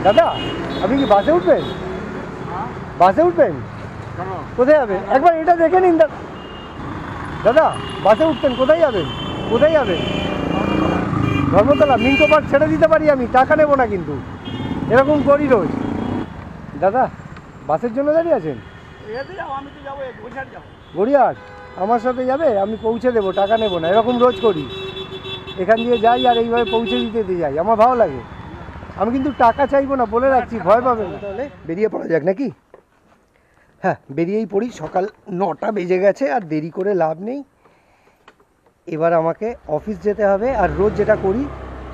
দাদা আপনি কি বাসে উঠবেন? বাসে উঠবেন? কোথায় যাবেন একবার এটা দেখে নিন দাদা। বাসে উঠতেন, কোথায় যাবেন? কোথায় যাবেন? ধর্মতলা মিন্টো পার্ক ছেড়ে দিতে পারি আমি, টাকা নেবো না কিন্তু, এরকম করি রোজ। দাদা বাসের জন্য দাঁড়িয়ে আছেন? গড়িয়াহাট আমার সাথে যাবে, আমি পৌঁছে দেবো, টাকা নেবো না, এরকম রোজ করি। এখান দিয়ে যাই আর এইভাবে পৌঁছে দিতে যাই, আমার ভালো লাগে। আমি কিন্তু টাকা চাইবো না, বলে রাখছি, ভয় পাবে না। তাহলে বেরিয়ে পড়া যাক নাকি? হ্যাঁ বেরিয়েই পড়ি, সকাল 9টা বেজে গেছে, আর দেরি করে লাভ নেই। এবার আমাকে অফিস যেতে হবে, আর রোজ যেটা করি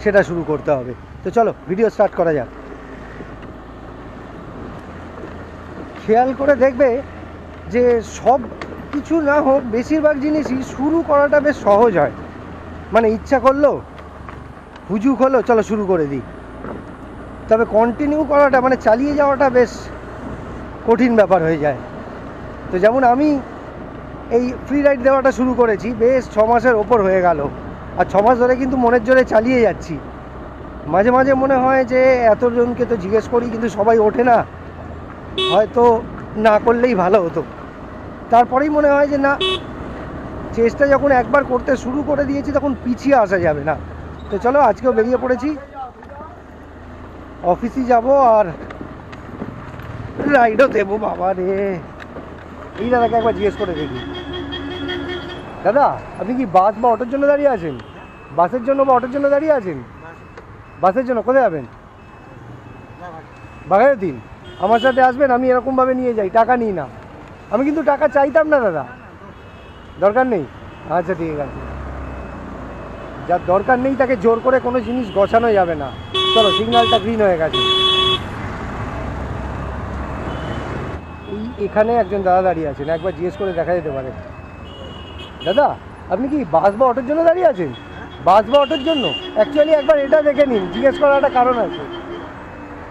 সেটা শুরু করতে হবে। তো চলো ভিডিও স্টার্ট করা যাক। খেয়াল করে দেখবে যে সব কিছু না হোক, বেশিরভাগ জিনিসই শুরু করাটা বেশ সহজ হয়। মানে ইচ্ছা করলো, হুজুক হলো, চলো শুরু করে দিই। তবে কন্টিনিউ করাটা, মানে চালিয়ে যাওয়াটা বেশ কঠিন ব্যাপার হয়ে যায়। তো যেমন আমি এই ফ্রি রাইড দেওয়াটা শুরু করেছি, বেশ 6 মাসের ওপর হয়ে গেল, আর 6 মাস ধরে কিন্তু মনের জোরে চালিয়ে যাচ্ছি। মাঝে মাঝে মনে হয় যে এতজনকে তো জিজ্ঞেস করি, কিন্তু সবাই ওঠে না, হয়তো না করলেই ভালো হতো। তারপরেই মনে হয় যে না, চেষ্টা যখন একবার করতে শুরু করে দিয়েছি তখন পিছিয়ে আসা যাবে না। তো চলো আজকেও বেরিয়ে পড়েছি, অফিসে যাব আর রাইডও দেবো। বাবা রে, এই দাদাকে একবার জিজ্ঞেস করে দেখি। দাদা আপনি কি বাস বা অটোর জন্য দাঁড়িয়ে আছেন? বাসের জন্য বা অটোর জন্য দাঁড়িয়ে আছেন? বাসের জন্য। কোথায় যাবেন? বাঘাযতীন। আমার সাথে আসবেন, আমি এরকমভাবে নিয়ে যাই, টাকা নিই না। আমি কিন্তু টাকা চাইতাম না দাদা, দরকার নেই। আচ্ছা ঠিক আছে, যার দরকার নেই তাকে জোর করে কোনো জিনিস গছানো যাবে না। চলো, সিগন্যালটা গ্রিন হয়ে গেছে। এখানে একজন দাদা দাঁড়িয়ে আছেন, একবার জিজ্ঞেস করে দেখা যেতে পারে। দাদা আপনি কি বাস বা অটোর জন্য দাঁড়িয়ে আছেন? বাস বা অটোর জন্য? অ্যাকচুয়ালি একবার এটা দেখে নিন, জিজ্ঞেস করার একটা কারণ আছে।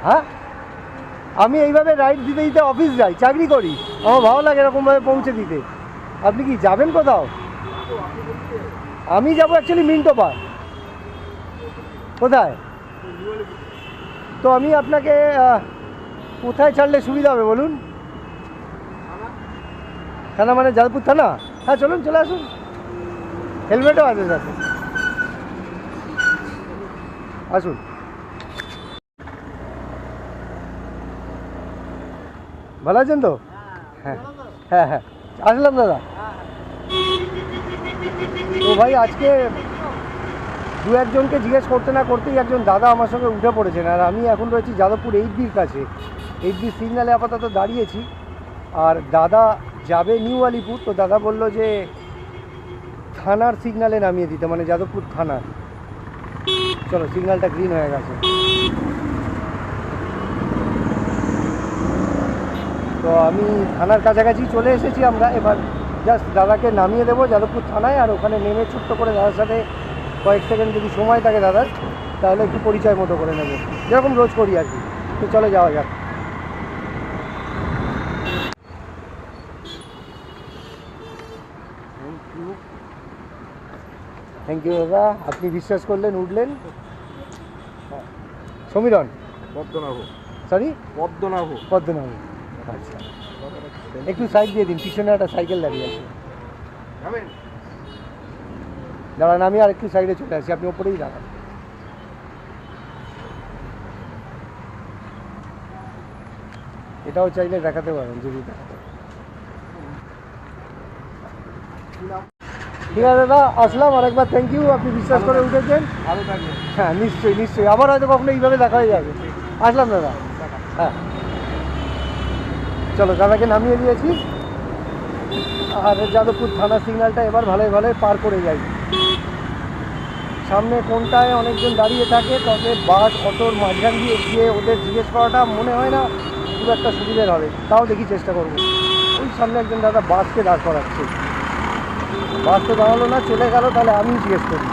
হ্যাঁ, আমি এইভাবে রাইড দিতে দিতে অফিস যাই, চাকরি করি, আমার ভালো লাগে এরকমভাবে পৌঁছে দিতে। আপনি কি যাবেন কোথাও? আমি যাবো অ্যাকচুয়ালি মিন্টো পার্ক। কোথায়? তো আমি আপনাকে কোথায় ছাড়লে সুবিধা হবে বলুন? থানা মানে যাদবপুর থানা? হ্যাঁ চলুন, চলে আসুন, হেলমেটও আছে সাথে, আসুন। ভালো আছেন তো? হ্যাঁ হ্যাঁ হ্যাঁ, আসলাম দাদা। তো ভাই আজকে দু একজনকে জিজ্ঞেস করতে না করতেই একজন দাদা আমার সঙ্গে উঠে পড়েছেন, আর আমি এখন রয়েছি যাদবপুর 8Bর কাছে। 8B সিগন্যালে আপাতত দাঁড়িয়েছি, আর দাদা যাবে নিউ আলিপুর। তো দাদা বললো যে থানার সিগন্যালে নামিয়ে দিতে, মানে যাদবপুর থানার। চলো, সিগন্যালটা গ্রিন হয়ে গেছে। তো আমি থানার কাছাকাছি চলে এসেছি আমরা। এবার জাস্ট দাদাকে নামিয়ে দেবো যাদবপুর থানায়, আর ওখানে নেমে ছোট্ট করে দাদার সাথে কয়েক সেকেন্ড যদি সময় থাকে দাদার, তাহলে একটু পরিচয় মতো করে নেব, যেরকম রোজ করি আর কি। তো চলে যাওয়া যাক। থ্যাংক ইউ দাদা, আপনি বিশ্বাস করলেন, উঠলেন। সমীরণ পদ্মনাভ। সরি, পদ্মনাভ। পদ্মনাভ। আচ্ছা, একটু সাইড দিয়ে দিন, পিছনে একটা সাইকেল দাঁড়িয়ে আছে। দাঁড়ান, আমি আর একটু সাইডে চলে আসি, আপনি ওপরেই দাঁড়ান। এটাও চাইলে দেখাতে পারেন যদি দেখাতে। ঠিক আছে দাদা, আসলাম, আর একবার থ্যাংক ইউ, আপনি বিশ্বাস করে উঠেছেন। ভালো থাকবেন। হ্যাঁ নিশ্চয়ই নিশ্চয়ই, আবার হয়তো কখনো এইভাবে দেখা হয়ে যাবে। আসলাম দাদা। হ্যাঁ চলো, দাদাকে নামিয়ে দিয়েছি, আর যাদবপুর থানা সিগন্যালটা এবার ভালোই ভালোই পার করে যাই। সামনে কোনটায় অনেকজন দাঁড়িয়ে থাকে, তবে বাস অটোর মাঝখান দিয়ে গিয়ে ওদের জিজ্ঞেস করাটা মনে হয় না খুব একটা সুবিধের হবে। তাও দেখি, চেষ্টা করবো। ওই সামনে একজন দাদা বাসকে দাঁড় করাচ্ছে, বাস তো দাঁড়ালো না, চলে গেল। তাহলে আমি জিজ্ঞেস করি,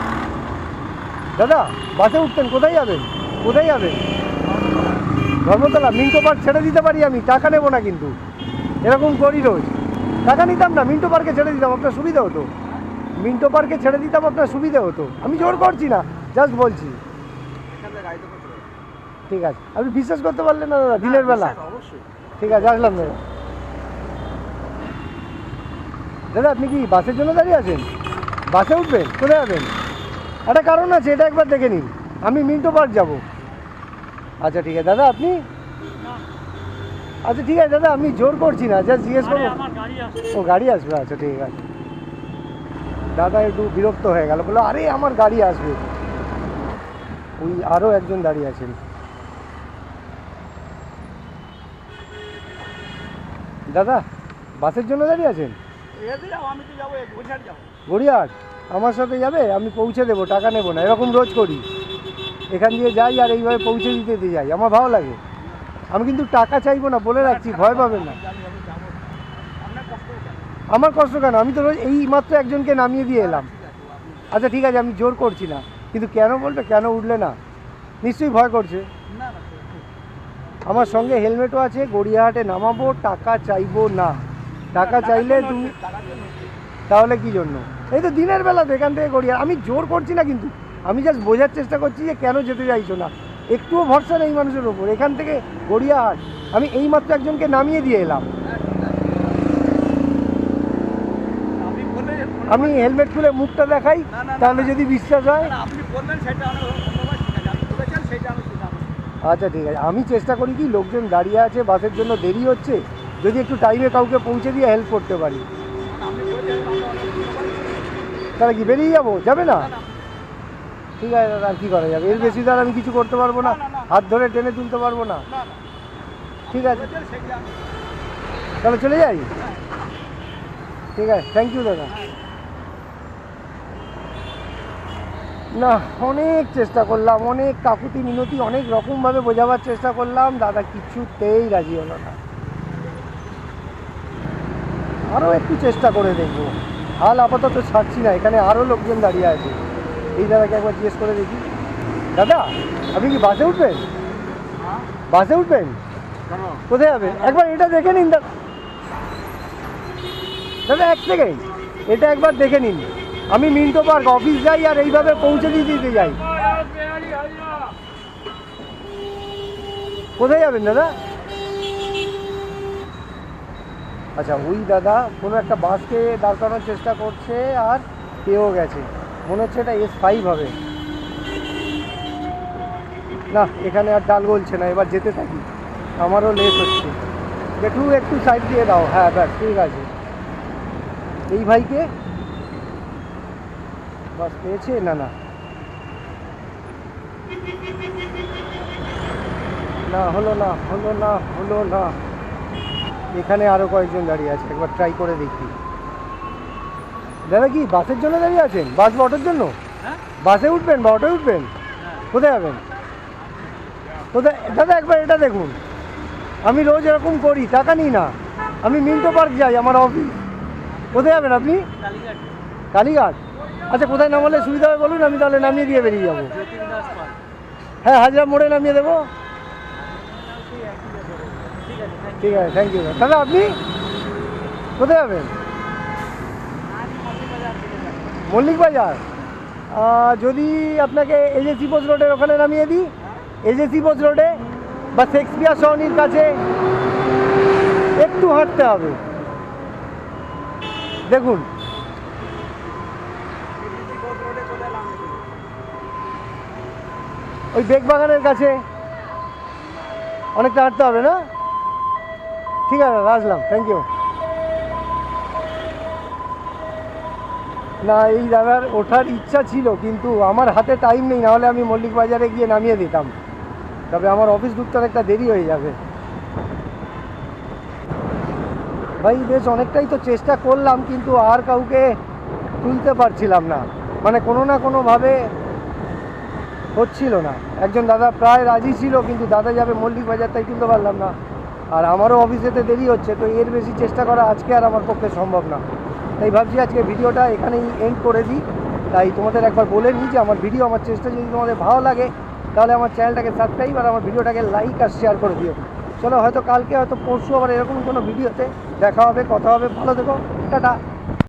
দাদা বাসে উঠতেন, কোথায় যাবেন? কোথায় যাবেন? ধর্মতলা মিন্টো পার্ক ছেড়ে দিতে পারি আমি, টাকা নেবো না কিন্তু, এরকম করি রোজ। টাকা নিতাম না, মিন্টো পার্কে ছেড়ে দিতাম, আপনার সুবিধা হতো। মিন্টো পার্কে ছেড়ে দিতাম, আপনার সুবিধা হতো। আমি জোর করছি না, জাস্ট বলছি। ঠিক আছে, আপনি বিশ্বাস করতে পারলেন না দাদা দিনের বেলা? অবশ্যই। ঠিক আছে, আসলাম দাদা। দাদা আপনি কি বাসের জন্য দাঁড়িয়ে আছেন? বাসে উঠবেন? কোথায় যাবেন? একটা কারণ আছে, এটা একবার দেখে নিন। আমি মিন্টো পার্ক যাব। আচ্ছা ঠিক আছে দাদা, আপনি? আচ্ছা ঠিক আছে দাদা, আমি জোর করছি না, জাস্ট জিজ্ঞেস করবো। ও গাড়ি আসবে, আচ্ছা ঠিক আছে। দাদা একটু বিরক্ত হয়ে গেল, বললো আরে আমার গাড়ি আসবে। ওই আরও একজন দাঁড়িয়ে আছেন। দাদা বাসের জন্য দাঁড়িয়ে আছেন? আমি তো যাবো, গুজরাট যাবো। গড়িয়াহাট আমার সাথে যাবে? আমি পৌঁছে দেবো, টাকা নেবো না, এরকম রোজ করি। এখান দিয়ে যাই আর এইভাবে পৌঁছে দিতে যাই, আমার ভালো লাগে। আমি কিন্তু টাকা চাইবো না, বলে রাখছি, ভয় পাবেন না। আমার কষ্ট কেন? আমি তো রোজ এই মাত্র একজনকে নামিয়ে দিয়ে এলাম। আচ্ছা ঠিক আছে, আমি জোর করছি না, কিন্তু কেন বলবে, কেন উঠলে না? নিশ্চয়ই ভয় করছে। আমার সঙ্গে হেলমেটও আছে, গড়িয়াহাটে নামাবো, টাকা চাইবো না। টাকা চাইলে তুমি তাহলে কি জন্য? এই তো দিনের বেলাতে এখান থেকে গড়িয়া, আমি জোর করছি না, কিন্তু আমি জাস্ট বোঝার চেষ্টা করছি যে কেন যেতে চাইছো না। একটুও ভরসা নেই মানুষের ওপর। এখান থেকে গড়িয়াহাট আমি এইমাত্র একজনকে নামিয়ে দিয়ে এলাম। আমি হেলমেট খুলে মুখটা দেখাই, তাহলে যদি বিশ্বাস হয়। আপনি বললেন সেটা আচ্ছা ঠিক আছে, আমি চেষ্টা করি কি, লোকজন দাঁড়িয়ে আছে, বাসের জন্য দেরি হচ্ছে, যদি একটু টাইমে কাউকে পৌঁছে দিয়ে হেল্প করতে পারি। তাহলে কি বেরিয়ে যাবো? যাবে না? ঠিক আছে দাদা, আর কী করা যাবে, এর বেশি তো আর আমি কিছু করতে পারবো না, হাত ধরে টেনে তুলতে পারবো না। ঠিক আছে তাহলে চলে যাই। ঠিক আছে, থ্যাংক ইউ দাদা। না, অনেক চেষ্টা করলাম, অনেক কাকুতি মিনতি, অনেক রকমভাবে বোঝাবার চেষ্টা করলাম, দাদা কিছুতেই রাজি হলো না। আরও একটু চেষ্টা করে দেখবো, হাল আপাতত ছাড়ছি না। এখানে আরও লোকজন দাঁড়িয়ে আছে, এই দাদাকে একবার জিজ্ঞেস করে দেখি। দাদা আপনি কি বাসে উঠবেন? বাসে উঠবেন? কোথায় যাবেন? একবার এটা দেখে নিন দাদা, এক সেকেন্ড, এটা একবার দেখে নিন। আমি মিন্টো পার্ক অফিস যাই আর এইভাবে পৌঁছে দিতে যাই। কোথায় যাবেন দাদা? আচ্ছা, ওই দাদা কোনো একটা বাসকে দাঁড় করানোর চেষ্টা করছে আর পেয়েও গেছে, মনে হচ্ছে এটা S5 হবে। না, এখানে আর ডাল গলছে না, এবার যেতে থাকি, আমারও লেট হচ্ছে। একটু সাইড দিয়ে দাও। হ্যাঁ ব্যাস ঠিক আছে। এই ভাইকে বাস পেয়েছে? না না না, হলো না, হলো না, হলো না। এখানে আরও কয়েকজন দাঁড়িয়ে আছে, একবার ট্রাই করে দেখি। দাদা কি বাসের জন্য দাঁড়িয়ে আছেন? বাস বা অটোর জন্য? বাসে উঠবেন বা অটোয় উঠবেন? কোথায় যাবেন? কোথায় দাদা? একবার এটা দেখুন, আমি রোজ এরকম করি, টাকা নিই না। আমি মিন্টো পার্ক যাই, আমার অফিস। কোথায় যাবেন আপনি? কালীঘাট? আচ্ছা, কোথায় নামালে সুবিধা হবে বলুন, আমি তাহলে নামিয়ে দিয়ে বেরিয়ে যাবো। হ্যাঁ, হাজরা মোড়ে নামিয়ে দেবো। ঠিক আছে, থ্যাংক ইউ দাদা। আপনি কোথায় যাবেন? মল্লিক বাজার? যদি আপনাকে এজেসি পোস্ট রোডের ওখানে নামিয়ে দিই, এজেসি পোস্ট রোডে বা শেক্সপিয়ার সরণির কাছে একটু হাঁটতে হবে। দেখুন ওই বেগবাগানের কাছে অনেকটা হাঁটতে হবে না? ঠিক আছে দাদা, আসলাম, থ্যাংক ইউ। না, এই দাদার ওঠার ইচ্ছা ছিল, কিন্তু আমার হাতে টাইম নেই, নাহলে আমি মল্লিক বাজারে গিয়ে নামিয়ে দিতাম। তবে আমার অফিস ঢুকতে একটা দেরি হয়ে যাবে। ভাই বেশ অনেকটাই তো চেষ্টা করলাম, কিন্তু আর কাউকে তুলতে পারছিলাম না, মানে কোনো না কোনোভাবে হচ্ছিল না। একজন দাদা প্রায় রাজি ছিল, কিন্তু দাদা যাবে মল্লিক বাজার, তাই তুলতে পারলাম না। আর আমারও অফিস যেতে দেরি হচ্ছে, তো এর বেশি চেষ্টা করা আজকে আর আমার পক্ষে সম্ভব না। তাই ভাবছি আজকে ভিডিওটা এখানেই এন্ড করে দিই। তাই তোমাদের একবার বলে নিই যে আমার ভিডিও, আমার চেষ্টা যদি তোমাদের ভালো লাগে, তাহলে আমার চ্যানেলটাকে সাবস্ক্রাইব আর আমার ভিডিওটাকে লাইক আর শেয়ার করে দিও। চলো, হয়তো কালকে, হয়তো পরশু আবার এরকম কোনো ভিডিওতে দেখা হবে, কথা হবে। ভালো থেকো, টাটা।